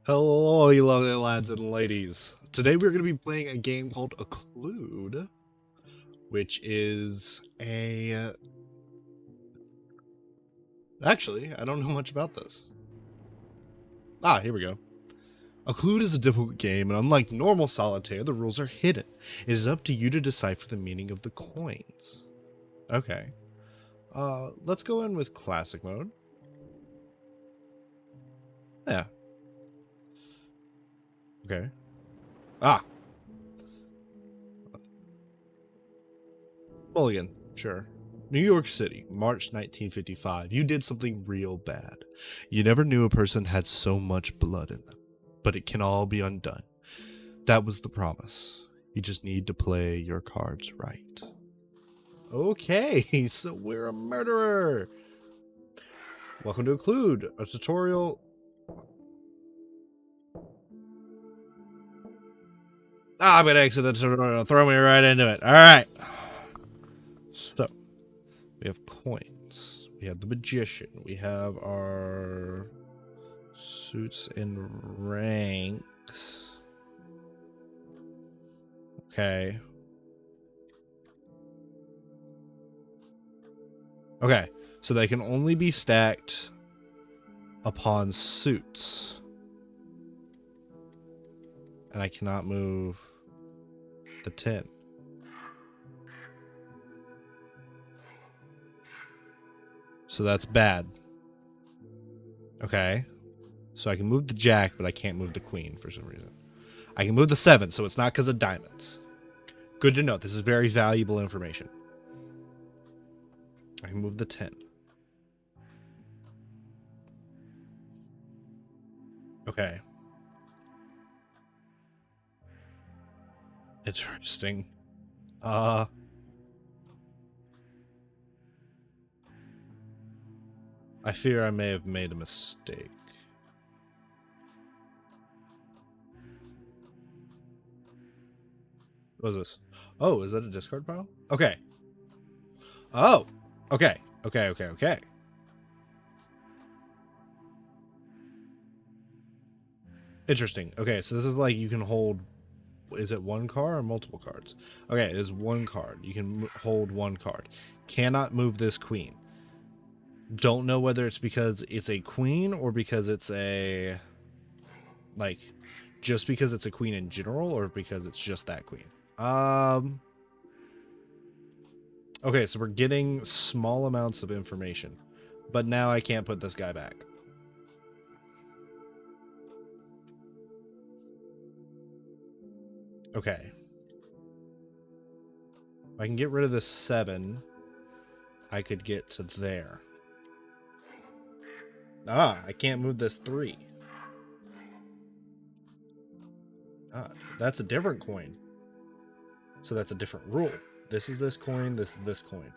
Hello, you lovely lads and ladies. Today we're going to be playing a game called Occlude, which is a... Actually, I don't know much about this. Here we go. Occlude is a difficult game, and unlike normal Solitaire, the rules are hidden. It is up to you to decipher the meaning of the coins. Okay. Let's go in with Classic mode. Yeah. Okay. Ah! Mulligan. Sure. New York City, March 1955. You did something real bad. You never knew a person had so much blood in them. But it can all be undone. That was the promise. You just need to play your cards right. Okay, so we're a murderer. Welcome to Occlude, a tutorial. I'm gonna exit the tutorial. Throw me right into it. All right. So we have coins. We have the magician. We have our suits and ranks. Okay. Okay. So they can only be stacked upon suits. And I cannot move the 10. So that's bad. Okay. So I can move the jack, but I can't move the queen for some reason. I can move the 7, so it's not because of diamonds. Good to know. This is very valuable information. I can move the 10. Okay. Interesting. I fear I may have made a mistake. What is this? Oh, is that a discard pile? Okay. Oh. Okay. Okay. Interesting. Okay, so this is like you can hold... Is it one card or multiple cards? Okay, it is one card. You can hold one card. Cannot move this queen. Don't know whether it's because it's a queen or because it's a... Like, just because it's a queen in general or because it's just that queen. Okay, so we're getting small amounts of information. But now I can't put this guy back. Okay. If I can get rid of this 7, I could get to there. I can't move this 3. That's a different coin. So that's a different rule. This is this coin, this is this coin.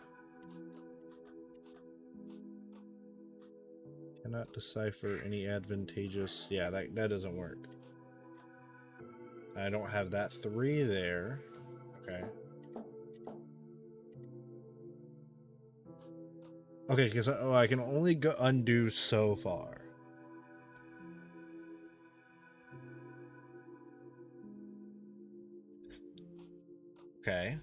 Cannot decipher any advantageous... Yeah, that doesn't work. I don't have that 3 there. Okay. Okay, because I can only go undo so far. Okay.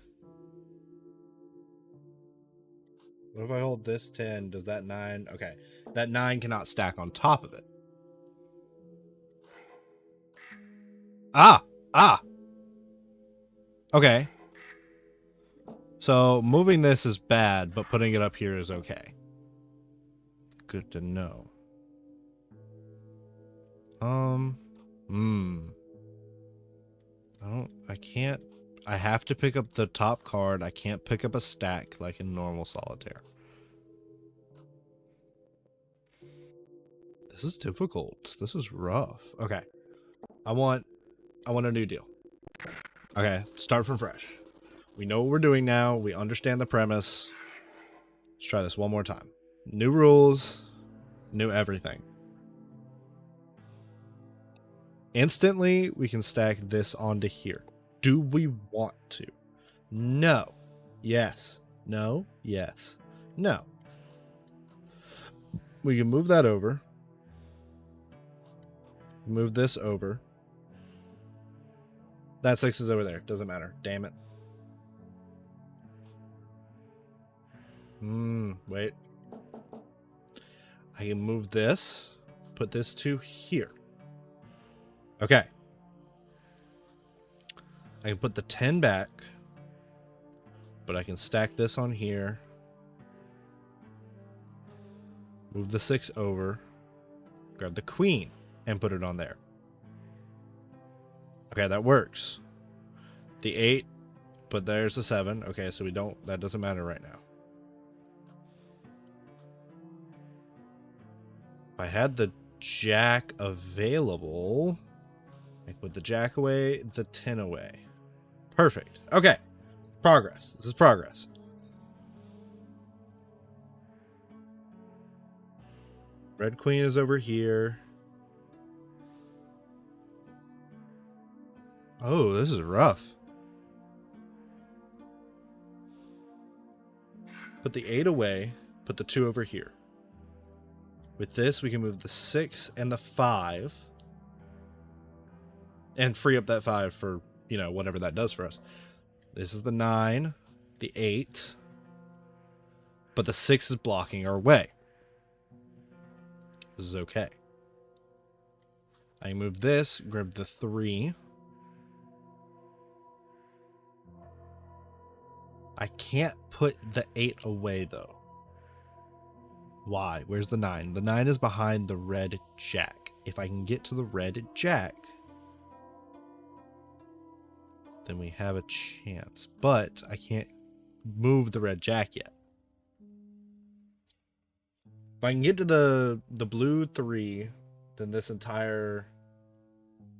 What if I hold this 10? Does that 9? Okay. That 9 cannot stack on top of it. Okay. So moving this is bad, but putting it up here is okay. Good to know. I can't. I have to pick up the top card. I can't pick up a stack like in normal Solitaire. This is difficult. This is rough. Okay. I want a new deal. Okay, start from fresh. We know what we're doing now. We understand the premise. Let's try this one more time. New rules, new everything. Instantly, we can stack this onto here. Do we want to? No. Yes. No. Yes. No. We can move that over. Move this over. That 6 is over there. Doesn't matter. Damn it. Wait. I can move this. Put this to here. Okay. I can put the 10 back. But I can stack this on here. Move the 6 over. Grab the queen and put it on there. Okay, that works. The 8, but there's the 7. Okay, so that doesn't matter right now. If I had the jack available, I put the jack away, the 10 away. Perfect. Okay. Progress. This is progress. Red queen is over here. Oh, this is rough. Put the 8 away. Put the 2 over here. With this, we can move the 6 and the 5. And free up that 5 for, whatever that does for us. This is the 9. The 8. But the 6 is blocking our way. This is okay. I move this. Grab the 3. I can't put the 8 away, though. Why? Where's the 9? The 9 is behind the red jack. If I can get to the red jack, then we have a chance. But I can't move the red jack yet. If I can get to the blue 3, then this entire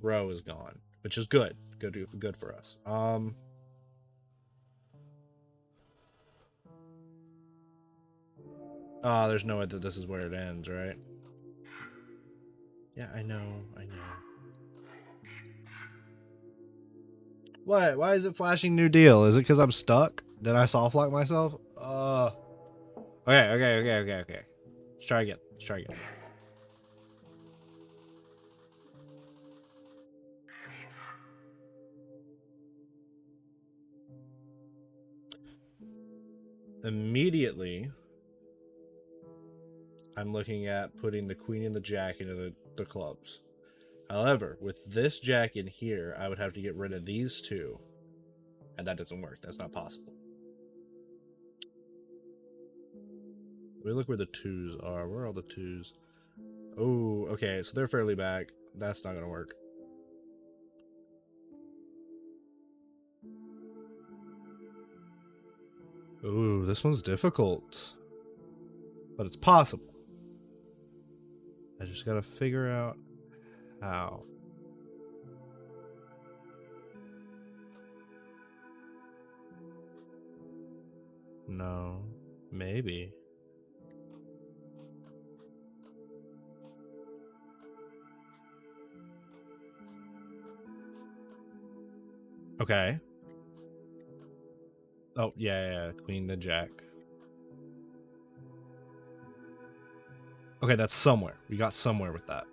row is gone, which is good. Good for us. There's no way that this is where it ends, right? Yeah, I know. What? Why is it flashing new deal? Is it because I'm stuck? Did I soft lock myself? Okay. Let's try again. Immediately, I'm looking at putting the queen and the jack into the clubs. However, with this jack in here, I would have to get rid of these 2. And that doesn't work. That's not possible. We look where the 2s are. Where are all the 2s? Oh, okay. So they're fairly back. That's not going to work. Ooh, this one's difficult. But it's possible. I just got to figure out how. No. Maybe. Okay. Oh, yeah. Queen to jack. Okay, that's somewhere. We got somewhere with that.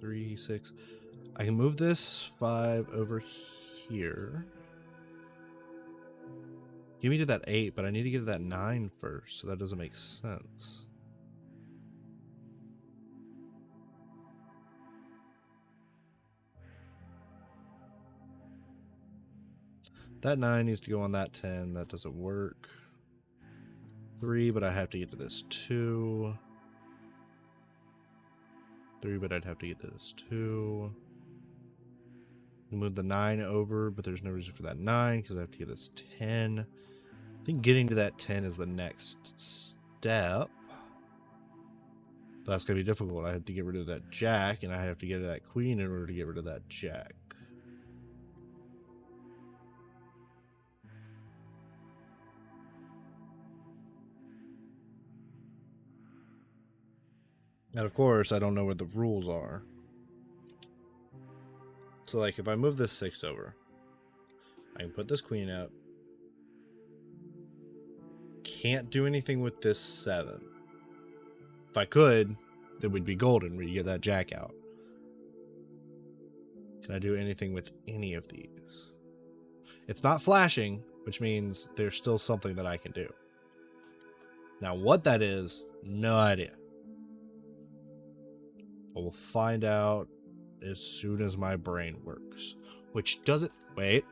Three, 6. I can move this 5 over here. Give me to that 8, but I need to get to that 9 first, so that doesn't make sense. That 9 needs to go on that 10. That doesn't work. 3, but I have to get to this 2. 3, but I'd have to get to this 2. Move the 9 over, but there's no reason for that 9 because I have to get this 10. I think getting to that 10 is the next step. But that's going to be difficult. I have to get rid of that jack, and I have to get rid of that queen in order to get rid of that jack. And of course, I don't know what the rules are. So, like, if I move this 6 over, I can put this queen up. can't do anything with this 7. If I could, then we'd be golden where you get that jack out. Can I do anything with any of these? It's not flashing, which means there's still something that I can do. Now, what that is, no idea. But we'll find out as soon as my brain works. Which doesn't... Wait.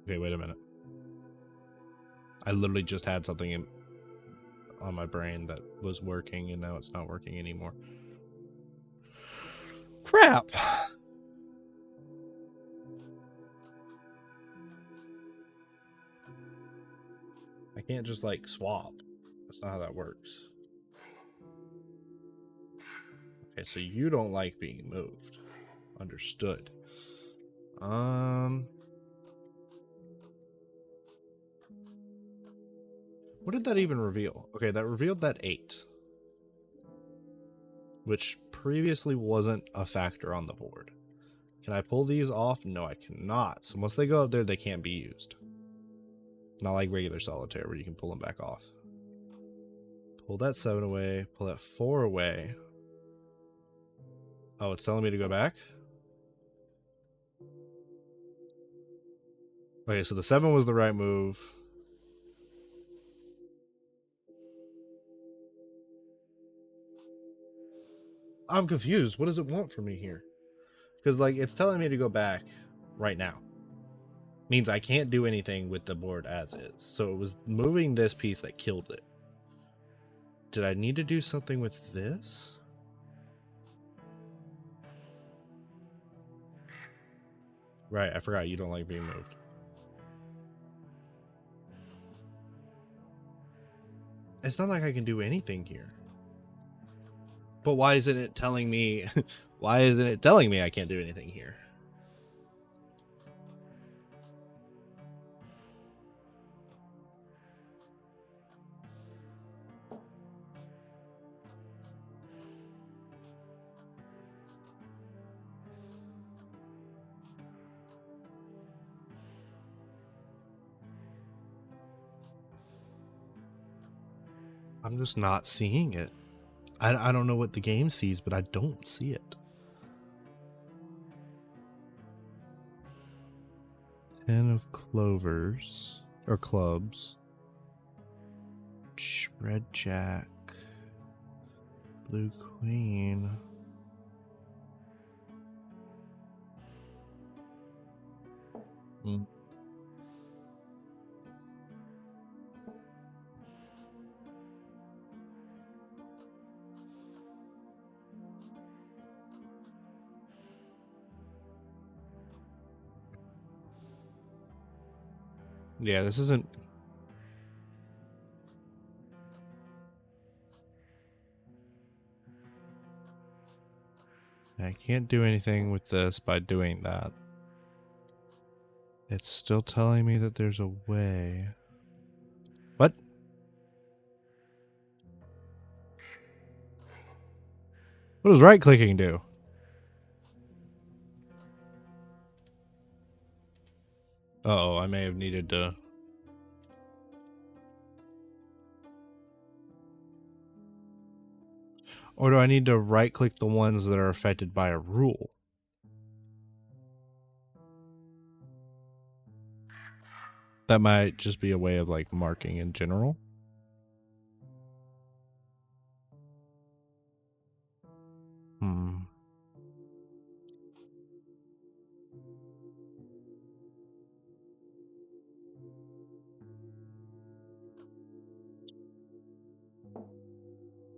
Okay, wait a minute. I literally just had something on my brain that was working, and now it's not working anymore. Crap! I can't just, like, swap. That's not how that works. Okay, so you don't like being moved. Understood. What did that even reveal? Okay, that revealed that 8. Which previously wasn't a factor on the board. Can I pull these off? No, I cannot. So once they go up there, they can't be used. Not like regular solitaire where you can pull them back off. Pull that 7 away. Pull that 4 away. Oh, it's telling me to go back? Okay, so the 7 was the right move. I'm confused. What does it want from me here? Because, like, it's telling me to go back right now. Means I can't do anything with the board as is. So it was moving this piece that killed it. Did I need to do something with this? Right, I forgot you don't like being moved. It's not like I can do anything here. But why isn't it telling me... Why isn't it telling me I can't do anything here? I'm just not seeing it. I don't know what the game sees, but I don't see it. 10 of clovers. Or clubs. Red jack. Blue queen. Yeah, this isn't... I can't do anything with this by doing that. It's still telling me that there's a way. What? What does right-clicking do? Uh-oh, I may have needed to... Or do I need to right-click the ones that are affected by a rule? That might just be a way of, like, marking in general.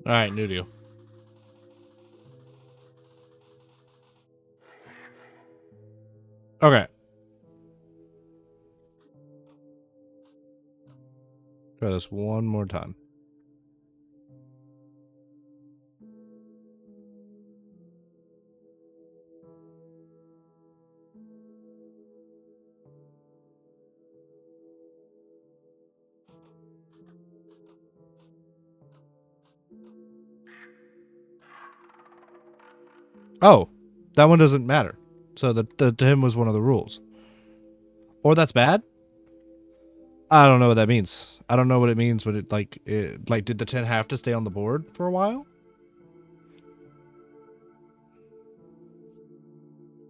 Alright, new deal. Okay. Try this one more time. Oh, That one doesn't matter. So the 10 was one of the rules. Or that's bad? I don't know what that means. I don't know what it means, but did the 10 have to stay on the board for a while?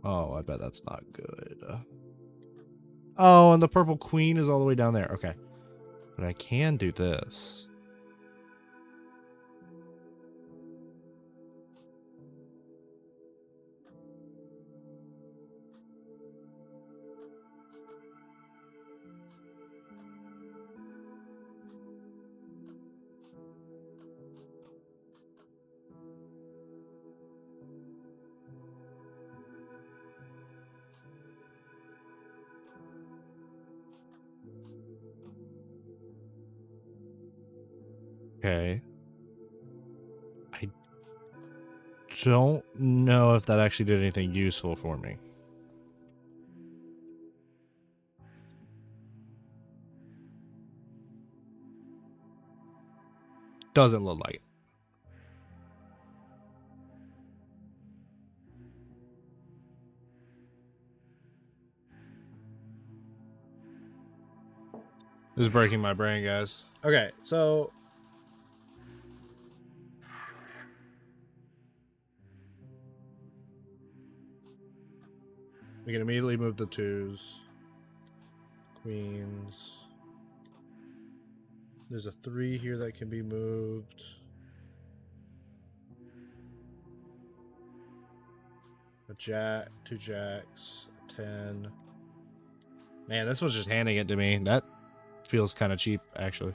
Oh, I bet that's not good. Oh, and the purple queen is all the way down there. Okay. But I can do this. Okay. I don't know if that actually did anything useful for me. Doesn't look like it. This is breaking my brain, guys. Okay, so we can immediately move the 2s. Queens. There's a 3 here that can be moved. A jack, 2 jacks, a 10. Man, this was just handing it to me. That feels kind of cheap, actually.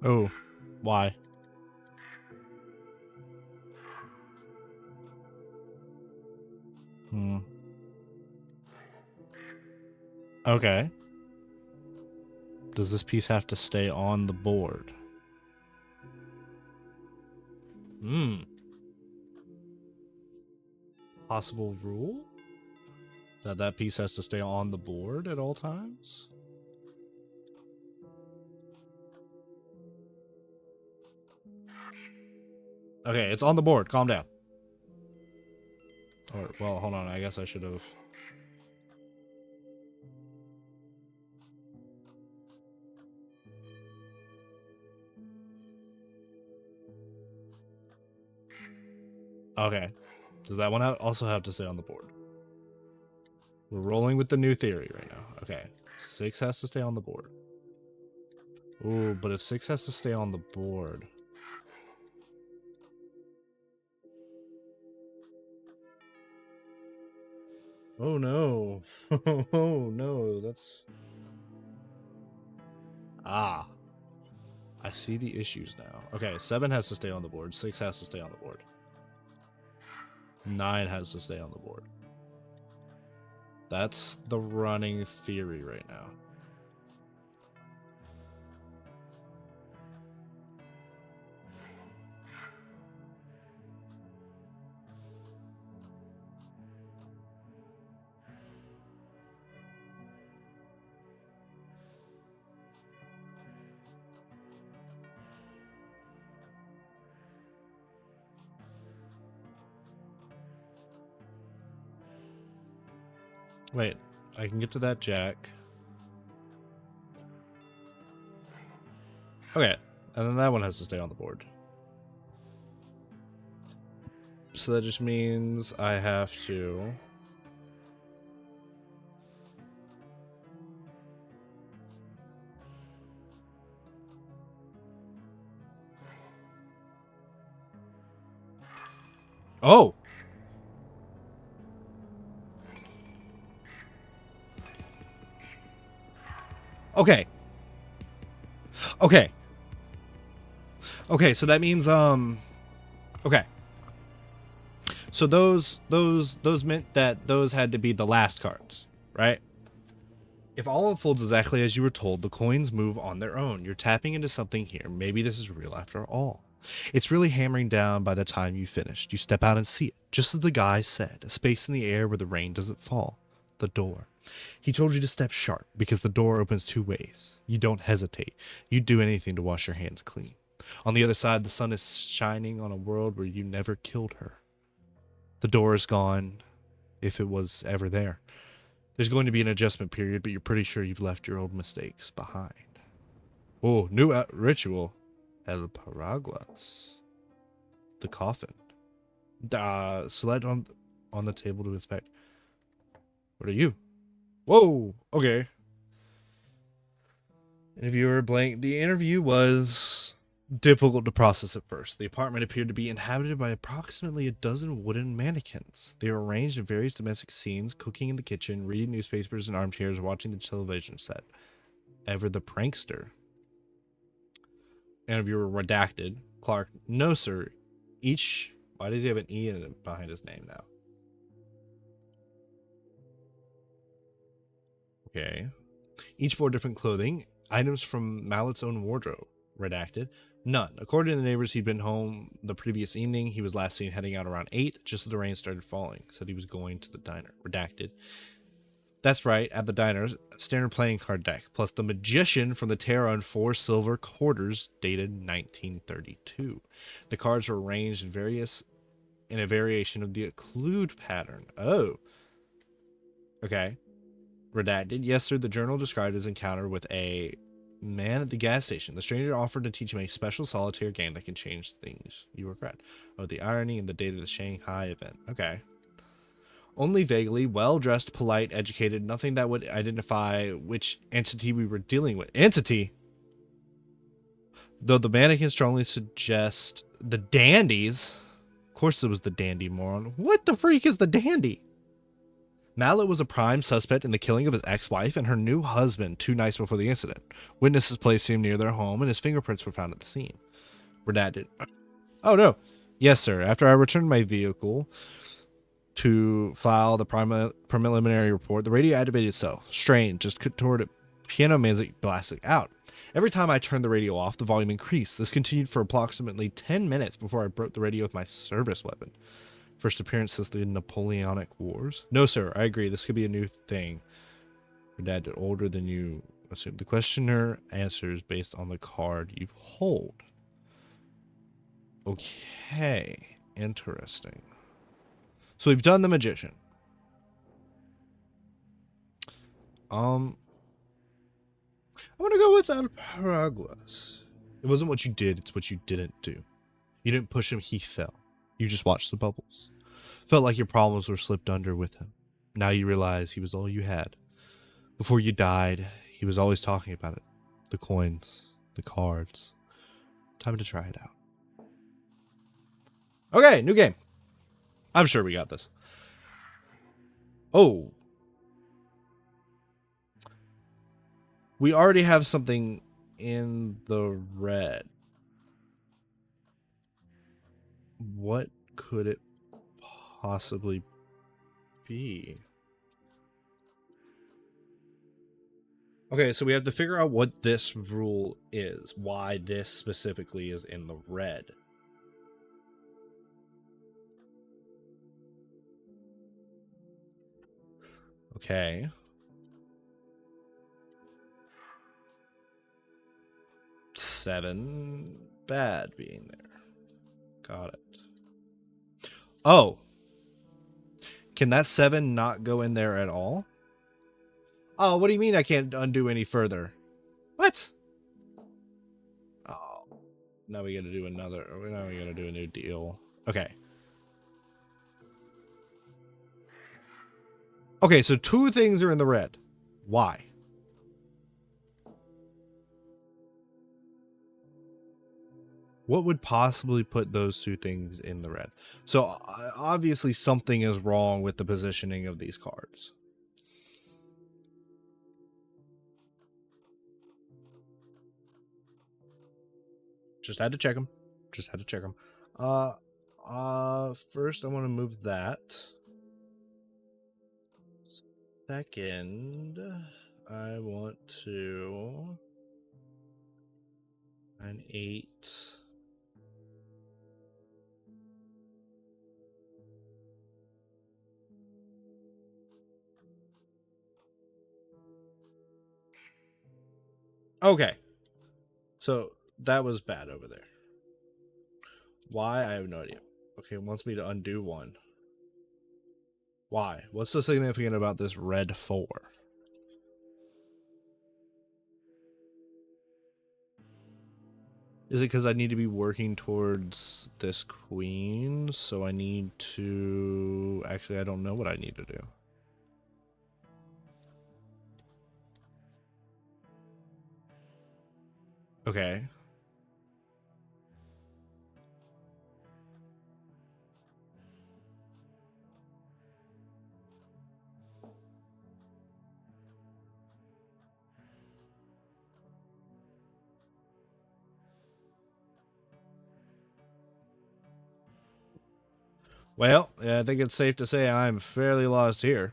Oh, why? Okay. Does this piece have to stay on the board? Possible rule? That piece has to stay on the board at all times? Okay, it's on the board. Calm down. Or, well, hold on. I guess I should have... Okay. Does that one also have to stay on the board? We're rolling with the new theory right now. Okay. 6 has to stay on the board. Ooh, but if 6 has to stay on the board... Oh no. Oh no, that's... Ah. I see the issues now. Okay, 7 has to stay on the board. 6 has to stay on the board. 9 has to stay on the board. That's the running theory right now. Wait, I can get to that jack. Okay, and then that one has to stay on the board. So that just means I have to... Oh! Okay. Okay. Okay, so that means okay. So those meant that those had to be the last cards, right? If all unfolds exactly as you were told, the coins move on their own. You're tapping into something here. Maybe this is real after all. It's really hammering down by the time you finished. You step out and see it, just as the guy said, a space in the air where the rain doesn't fall. The door. He told you to step sharp because the door opens two ways. You don't hesitate. You'd do anything to wash your hands clean. On the other side, the sun is shining on a world where you never killed her. The door is gone, if it was ever there. There's going to be an adjustment period, but you're pretty sure you've left your old mistakes behind. Oh, new ritual. El Paraguas. The coffin. Select on the table to inspect. What are you? Whoa, okay. Interviewer blank. The interview was difficult to process at first. The apartment appeared to be inhabited by approximately a dozen wooden mannequins. They were arranged in various domestic scenes, cooking in the kitchen, reading newspapers in armchairs, watching the television set. Ever the prankster. Interviewer redacted. Clark, no sir. Each, why does he have an E behind his name now? Okay. Each wore different clothing. Items from Mallet's own wardrobe. Redacted. None. According to the neighbors, he'd been home the previous evening. He was last seen heading out around 8, just as the rain started falling. Said he was going to the diner. Redacted. That's right, at the diner, standard playing card deck, plus the magician from the tarot and 4 silver quarters dated 1932. The cards were arranged in a variation of the Occlude pattern. Oh. Okay. Redacted. Yes, sir, the journal described his encounter with a man at the gas station. The stranger offered to teach him a special solitaire game that can change things you regret. Oh, the irony and the date of the Shanghai event. Okay. Only vaguely, well-dressed, polite, educated, nothing that would identify which entity we were dealing with. Entity? Though the mannequins strongly suggest the dandies. Of course it was the dandy, moron. What the freak is the dandy? Mallet was a prime suspect in the killing of his ex-wife and her new husband 2 nights before the incident. Witnesses placed him near their home and his fingerprints were found at the scene. Redacted. Oh no. Yes, sir. After I returned my vehicle to file the preliminary report, the radio activated itself. Strange, just toward piano music blasting out. Every time I turned the radio off, the volume increased. This continued for approximately 10 minutes before I broke the radio with my service weapon. First appearance since the Napoleonic Wars? No, sir, I agree. This could be a new thing. Your dad is older than you assume. The questioner answers based on the card you hold. Okay, interesting. So we've done the magician. I'm gonna go with El Paraguas. It wasn't what you did, it's what you didn't do. You didn't push him, he fell. You just watched the bubbles. Felt like your problems were slipped under with him. Now you realize he was all you had. Before you died, he was always talking about it. The coins, the cards. Time to try it out. Okay, new game. I'm sure we got this. Oh. We already have something in the red. What could it possibly be? Okay, so we have to figure out what this rule is. Why this specifically is in the red. Okay. Seven bad being there. Got it. Oh. Can that 7 not go in there at all? Oh, what do you mean I can't undo any further? What? Oh. Now we gotta do another. Now we gotta do a new deal. Okay. Okay, so 2 things are in the red. Why? What would possibly put those 2 things in the red? So obviously something is wrong with the positioning of these cards. Just had to check them. Just had to check them. First I want to move that. Second, I want to... an 8. Okay. So that was bad over there. Why? I have no idea. Okay, it wants me to undo 1. Why? What's so significant about this red 4? Is it because I need to be working towards this queen? So I need to... Actually, I don't know what I need to do. Okay. Well, yeah, I think it's safe to say I'm fairly lost here.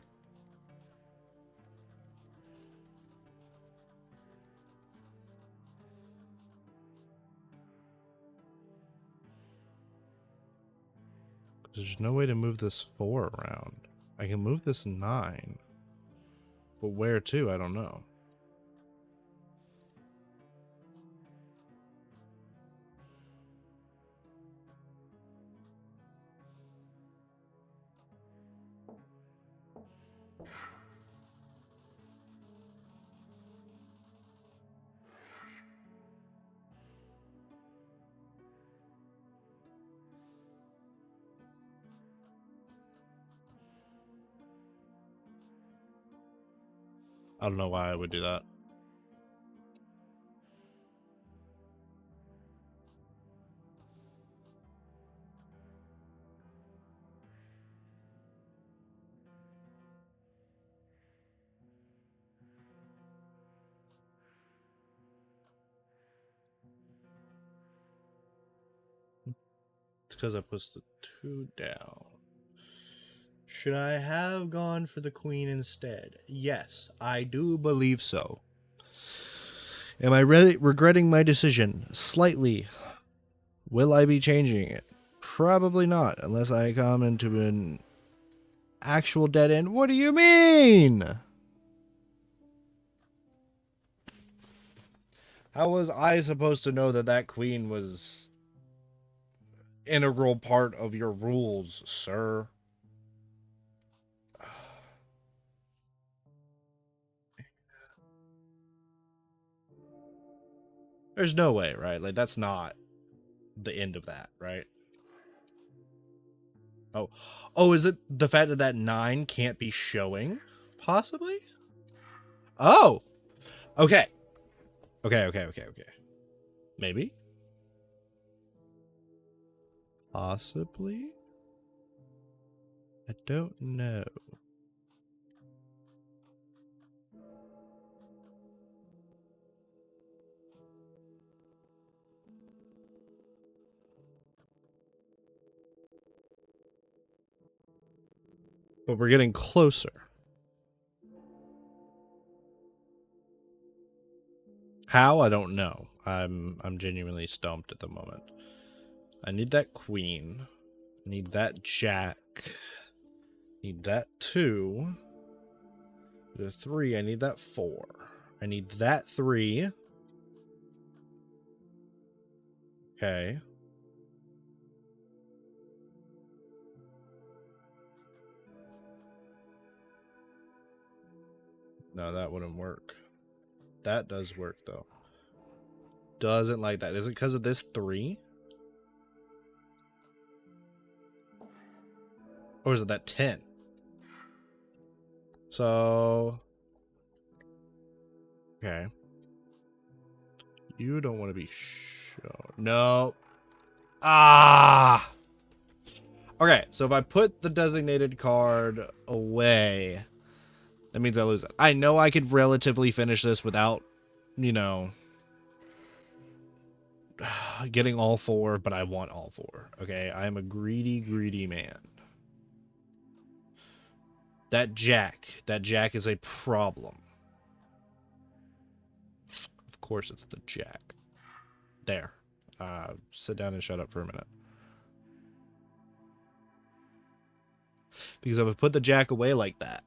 There's no way to move this 4 around. I can move this 9. But where to? I don't know. I don't know why I would do that. It's because I pushed the 2 down. Should I have gone for the queen instead? Yes, I do believe so. Am I regretting my decision? Slightly. Will I be changing it? Probably not, unless I come into an actual dead end. What do you mean? How was I supposed to know that that queen was integral part of your rules, sir? There's no way, right? Like, that's not the end of that, right? Oh. Oh, is it the fact that that 9 can't be showing? Possibly? Oh! Okay. Okay. Maybe? Possibly? I don't know. But we're getting closer. How? I don't know. I'm genuinely stumped at the moment. I need that queen. I need that jack. Need that 2. The 3. I need that 4. I need that 3. Okay. No, that wouldn't work. That does work, though. Doesn't like that. Is it because of this 3? Or is it that 10? So... Okay. You don't want to be shown. No. Ah! Okay, so if I put the designated card away, that means I lose it. I know I could relatively finish this without, you know, getting all four, but I want all four. Okay, I am a greedy, greedy man. That jack is a problem. Of course it's the jack. There. Sit down and shut up for a minute. Because I would put the jack away like that.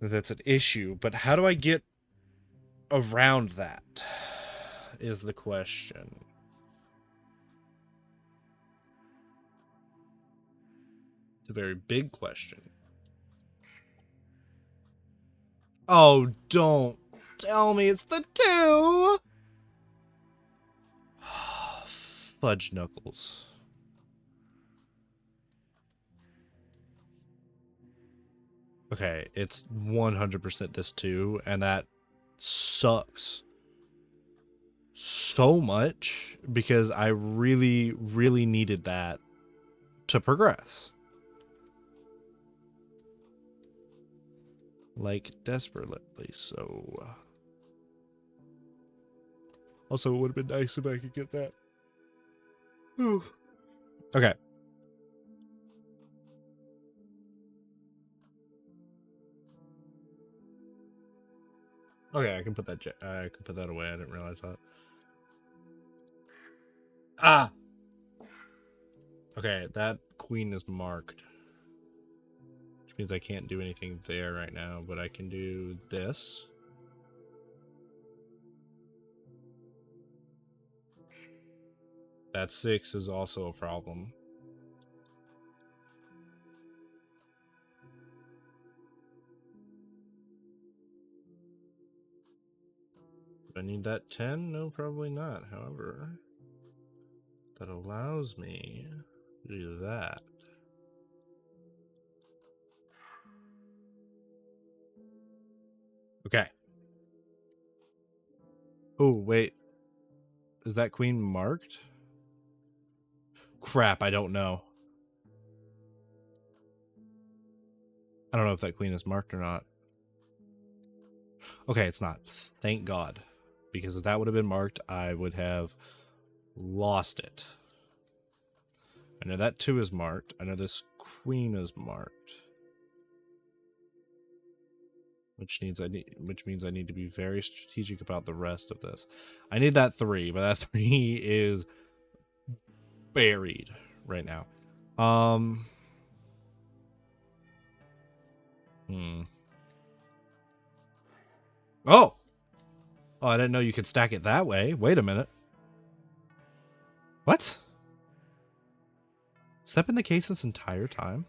That's an issue. But how do I get around that? Is the question. It's a very big question. Oh, don't tell me it's the 2! Fudge knuckles. Okay, it's 100% this 2, and that sucks so much because I really, really needed that to progress. Like, desperately, so... Also, it would have been nice if I could get that. Ooh. Okay. Okay, I can put that away. I didn't realize that. Ah! Okay, that queen is marked. Which means I can't do anything there right now, but I can do this. That 6 is also a problem. Do I need that 10? No, probably not. However, that allows me to do that. Okay. Oh, wait. Is that queen marked? Crap, I don't know. I don't know if that queen is marked or not. Okay, it's not. Thank God. Because if that would have been marked, I would have lost it. I know that 2 is marked. I know this queen is marked. Which means I need to be very strategic about the rest of this. I need that 3, but that 3 is buried right now. Oh! Oh, I didn't know you could stack it that way. Wait a minute. What? Has that been the case this entire time?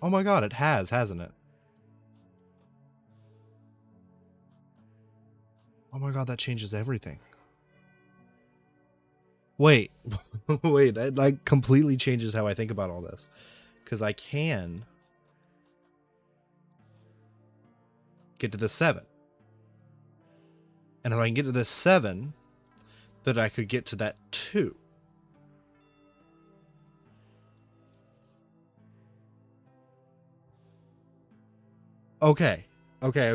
Oh my god, it has, hasn't it? Oh my god, that changes everything. Wait. Wait, that like completely changes how I think about all this. Because I can get to the 7. And if I can get to this 7, then I could get to that 2. Okay. Okay.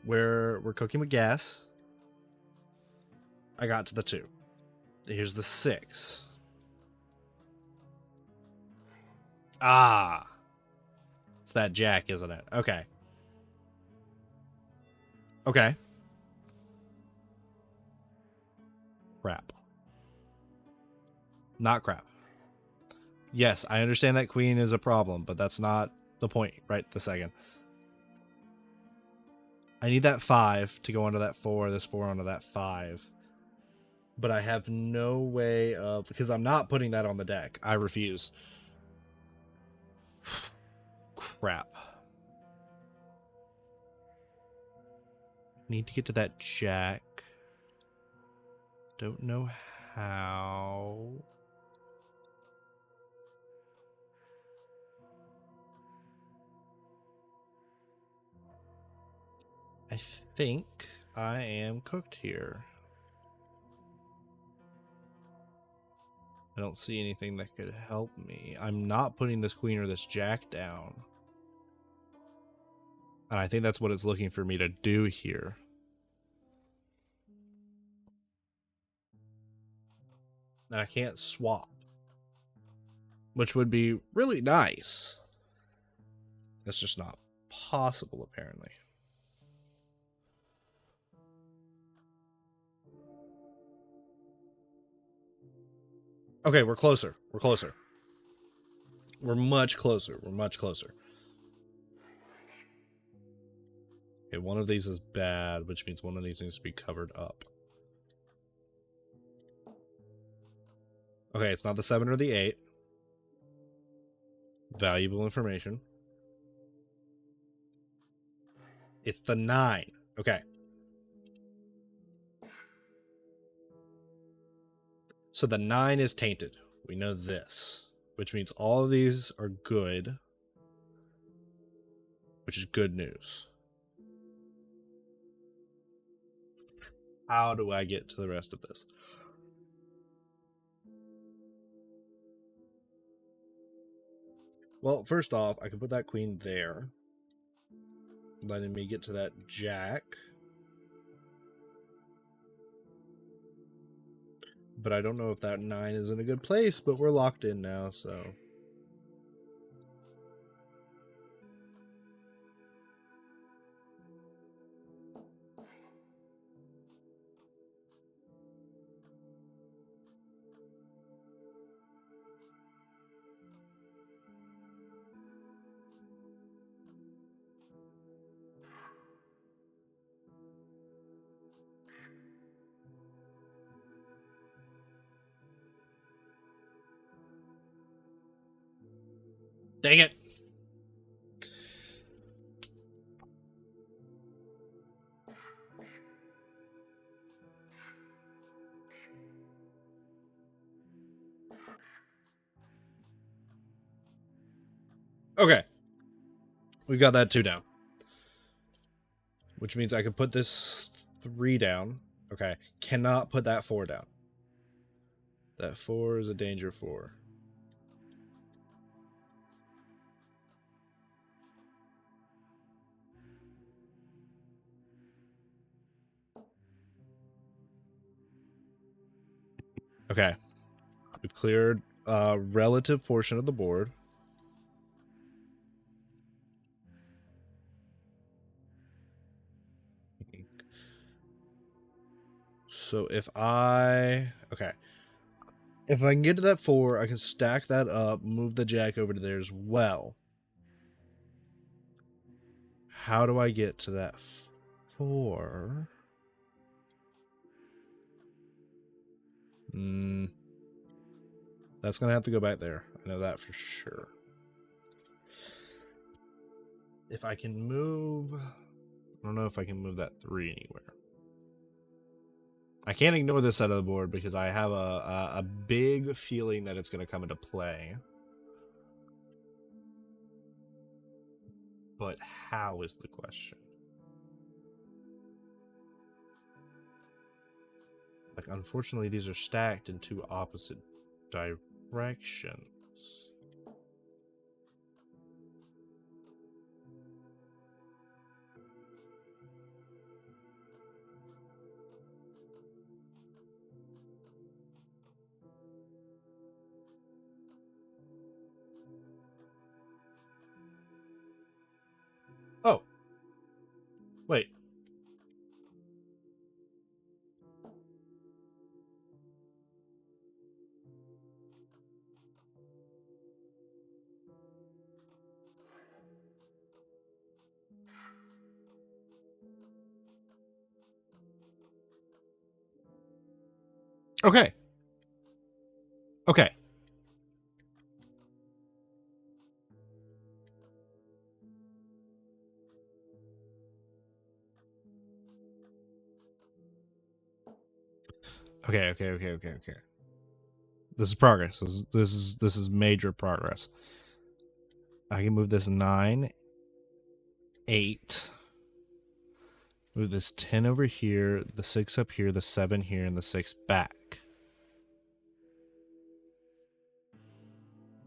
We're cooking with gas. I got to the 2. Here's the 6. Ah. It's that jack, isn't it? Okay. Okay. Crap. Not crap. Yes, I understand that queen is a problem, but that's not the point right this second. I need that 5 to go onto that 4, this 4 onto that 5. But I have no way of... Because I'm not putting that on the deck. I refuse. Crap. Need to get to that jack. Don't know how. I think I am cooked here. I don't see anything that could help me. I'm not putting this queen or this jack down. And I think that's what it's looking for me to do here. And I can't swap, which would be really nice. That's just not possible, apparently. Okay, we're closer. We're closer. We're much closer. We're much closer. Okay, one of these is bad, which means one of these needs to be covered up. Okay, it's not the 7 or the 8. Valuable information. It's the 9. Okay. So the 9 is tainted. We know this, which means all of these are good, which is good news. How do I get to the rest of this? Well, first off, I can put that queen there, letting me get to that jack. But I don't know if that 9 is in a good place, but we're locked in now, so... Dang it! Okay. We got that 2 down. Which means I can put this 3 down. Okay. Cannot put that 4 down. That 4 is a danger 4. Okay. We've cleared a relative portion of the board. So if I... Okay. If I can get to that 4, I can stack that up, move the jack over to there as well. How do I get to that 4? That's going to have to go back there. I know that for sure. If I can move... I don't know if I can move that 3 anywhere. I can't ignore this side of the board because I have a big feeling that it's going to come into play. But how is the question? Like, unfortunately, these are stacked in 2 opposite directions. Oh. Wait. Okay. Okay. Okay. This is progress. This is major progress. I can move this 9, 8. Move this 10 over here, the 6 up here, the 7 here, and the 6 back.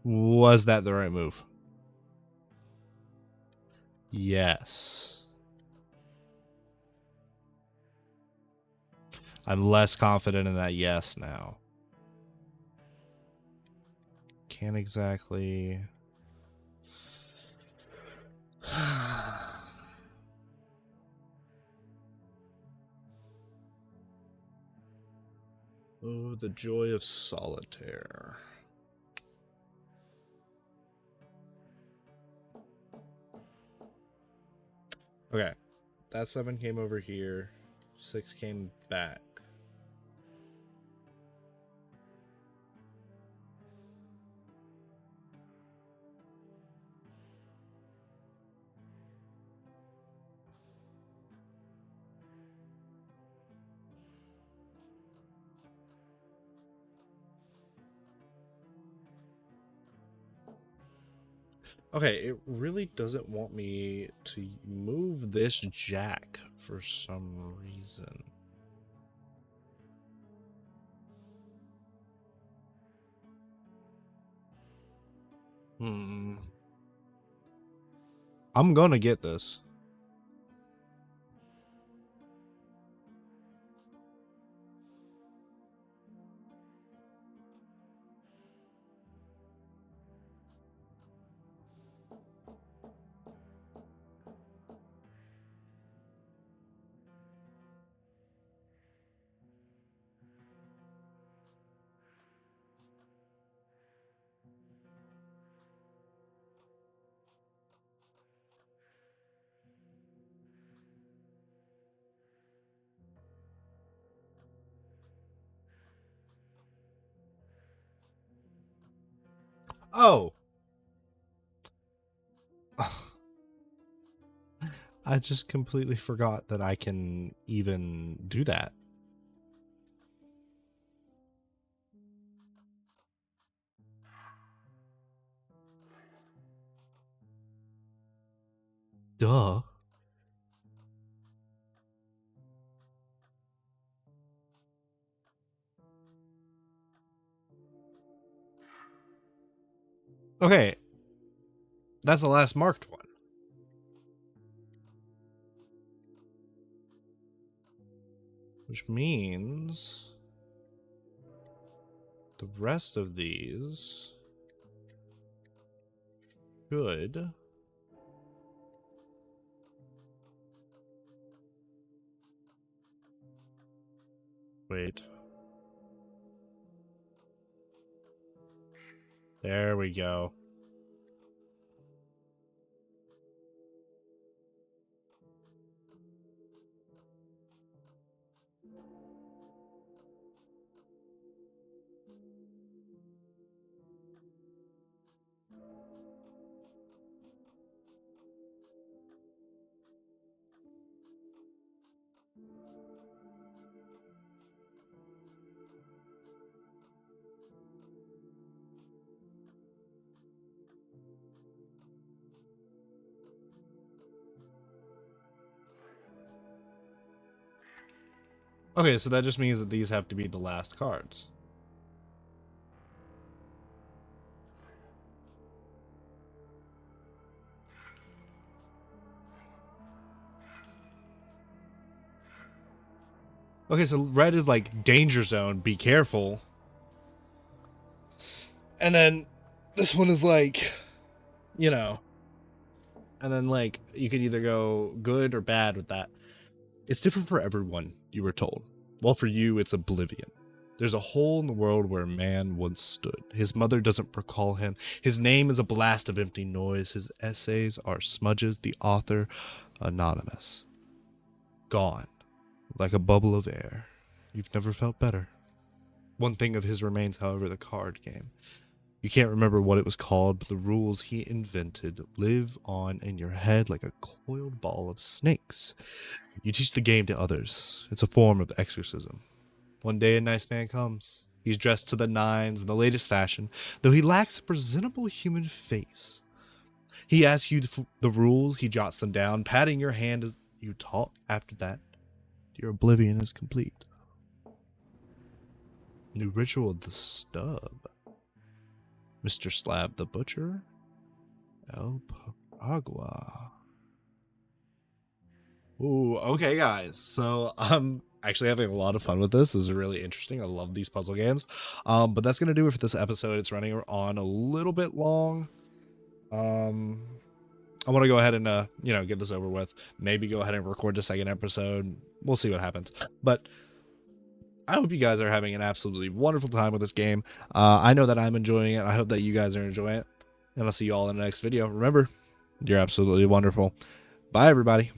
Was that the right move? Yes. I'm less confident in that yes now. can't exactly... Oh, the joy of solitaire. Okay, that 7 came over here, 6 came back. Okay, it really doesn't want me to move this jack for some reason. I'm gonna get this. Oh! I just completely forgot that I can even do that. Duh. Okay. That's the last marked one. Which means the rest of these should... Wait. There we go. Okay, so that just means that these have to be the last cards. Okay, so red is like danger zone, be careful. And then this one is like, you know. And then like you can either go good or bad with that. It's different for everyone, you were told. Well, for you, it's oblivion. There's a hole in the world where a man once stood. His mother doesn't recall him. His name is a blast of empty noise. His essays are smudges. The author, anonymous. Gone. Like a bubble of air. You've never felt better. One thing of his remains, however, the card game. You can't remember what it was called, but the rules he invented live on in your head like a coiled ball of snakes. You teach the game to others. It's a form of exorcism. One day a nice man comes. He's dressed to the nines in the latest fashion, though he lacks a presentable human face. He asks you the rules, he jots them down, patting your hand as you talk. After that, your oblivion is complete. New ritual of the stub. Mr. Slab the Butcher. El Paragua. Ooh, okay, guys. So I'm actually having a lot of fun with this. This is really interesting. I love these puzzle games. But that's gonna do it for this episode. It's running on a little bit long. Um, I want to go ahead and get this over with. Maybe go ahead and record the second episode. We'll see what happens. But I hope you guys are having an absolutely wonderful time with this game. I know that I'm enjoying it. I hope that you guys are enjoying it. And I'll see you all in the next video. Remember, you're absolutely wonderful. Bye, everybody.